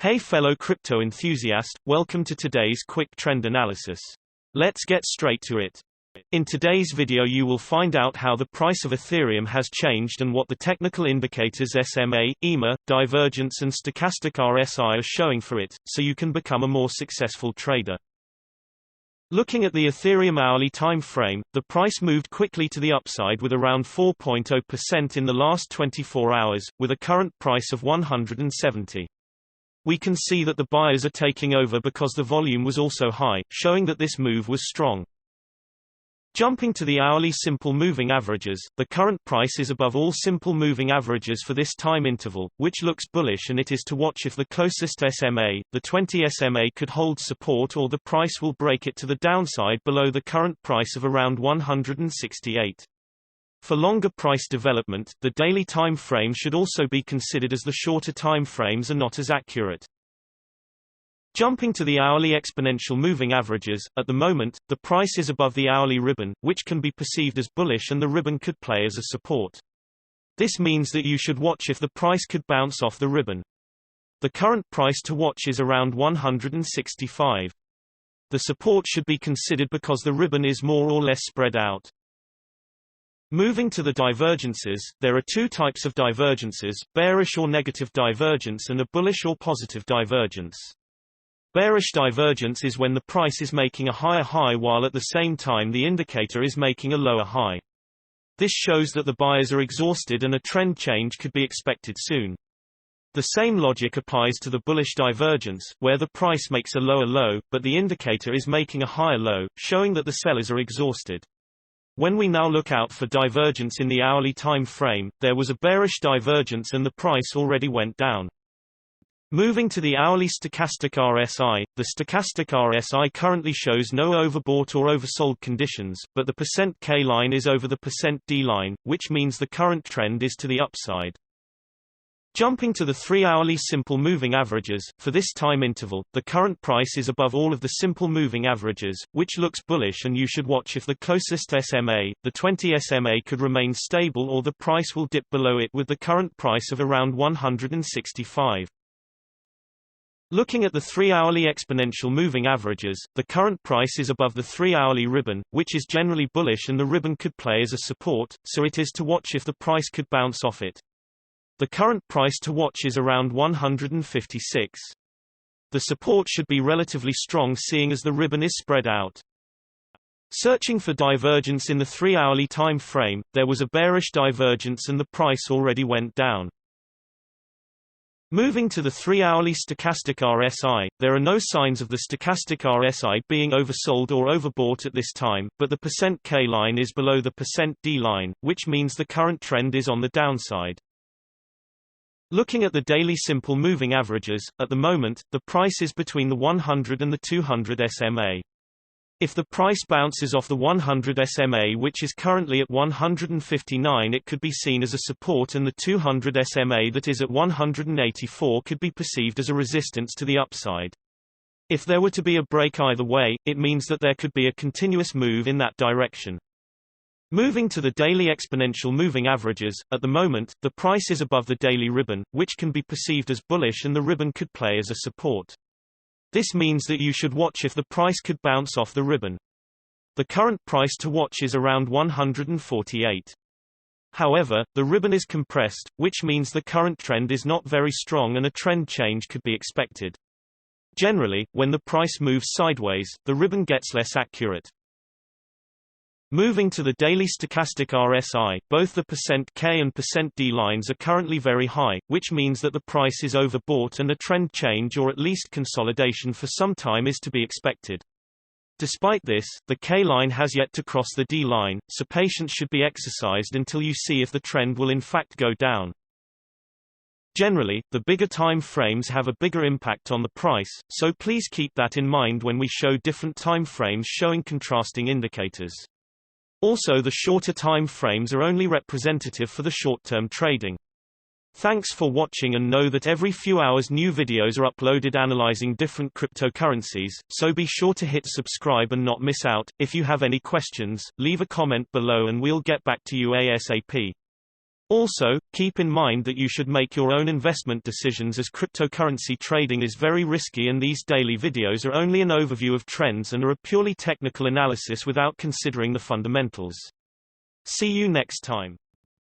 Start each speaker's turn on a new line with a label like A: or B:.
A: Hey fellow crypto enthusiast, welcome to today's quick trend analysis. Let's get straight to it. In today's video you will find out how the price of Ethereum has changed and what the technical indicators SMA, EMA, divergence and stochastic RSI are showing for it, so you can become a more successful trader. Looking at the Ethereum hourly time frame, the price moved quickly to the upside with around 4.0% in the last 24 hours, with a current price of 170. We can see that the buyers are taking over because the volume was also high, showing that this move was strong. Jumping to the hourly simple moving averages, the current price is above all simple moving averages for this time interval, which looks bullish, and it is to watch if the closest SMA, the 20 SMA, could hold support or the price will break it to the downside below the current price of around 168. For longer price development, the daily time frame should also be considered, as the shorter time frames are not as accurate. Jumping to the hourly exponential moving averages, at the moment, the price is above the hourly ribbon, which can be perceived as bullish, and the ribbon could play as a support. This means that you should watch if the price could bounce off the ribbon. The current price to watch is around 165. The support should be considered because the ribbon is more or less spread out. Moving to the divergences, there are two types of divergences, bearish or negative divergence and a bullish or positive divergence. Bearish divergence is when the price is making a higher high while at the same time the indicator is making a lower high. This shows that the buyers are exhausted and a trend change could be expected soon. The same logic applies to the bullish divergence, where the price makes a lower low, but the indicator is making a higher low, showing that the sellers are exhausted. When we now look out for divergence in the hourly time frame, there was a bearish divergence and the price already went down. Moving to the hourly stochastic RSI, the stochastic RSI currently shows no overbought or oversold conditions, but the %K line is over the %D line, which means the current trend is to the upside. Jumping to the 3-hourly simple moving averages, for this time interval, the current price is above all of the simple moving averages, which looks bullish, and you should watch if the closest SMA, the 20 SMA, could remain stable or the price will dip below it, with the current price of around 165. Looking at the 3-hourly exponential moving averages, the current price is above the 3-hourly ribbon, which is generally bullish, and the ribbon could play as a support, so it is to watch if the price could bounce off it. The current price to watch is around 156. The support should be relatively strong, seeing as the ribbon is spread out. Searching for divergence in the 3-hourly time frame, there was a bearish divergence and the price already went down. Moving to the 3-hourly stochastic RSI, there are no signs of the stochastic RSI being oversold or overbought at this time, but the %K line is below the %D line, which means the current trend is on the downside. Looking at the daily simple moving averages, at the moment, the price is between the 100 and the 200 SMA. If the price bounces off the 100 SMA, which is currently at 159, it could be seen as a support, and the 200 SMA, that is at 184, could be perceived as a resistance to the upside. If there were to be a break either way, it means that there could be a continuous move in that direction. Moving to the daily exponential moving averages, at the moment, the price is above the daily ribbon, which can be perceived as bullish, and the ribbon could play as a support. This means that you should watch if the price could bounce off the ribbon. The current price to watch is around 148. However, the ribbon is compressed, which means the current trend is not very strong and a trend change could be expected. Generally, when the price moves sideways, the ribbon gets less accurate. Moving to the daily stochastic RSI, both the %K and %D lines are currently very high, which means that the price is overbought and a trend change or at least consolidation for some time is to be expected. Despite this, the K line has yet to cross the D line, so patience should be exercised until you see if the trend will in fact go down. Generally, the bigger time frames have a bigger impact on the price, so please keep that in mind when we show different time frames showing contrasting indicators. Also, the shorter time frames are only representative for the short-term trading. Thanks for watching, and know that every few hours new videos are uploaded analyzing different cryptocurrencies, so be sure to hit subscribe and not miss out. If you have any questions, leave a comment below and we'll get back to you ASAP. Also, keep in mind that you should make your own investment decisions as cryptocurrency trading is very risky and these daily videos are only an overview of trends and are a purely technical analysis without considering the fundamentals. See you next time.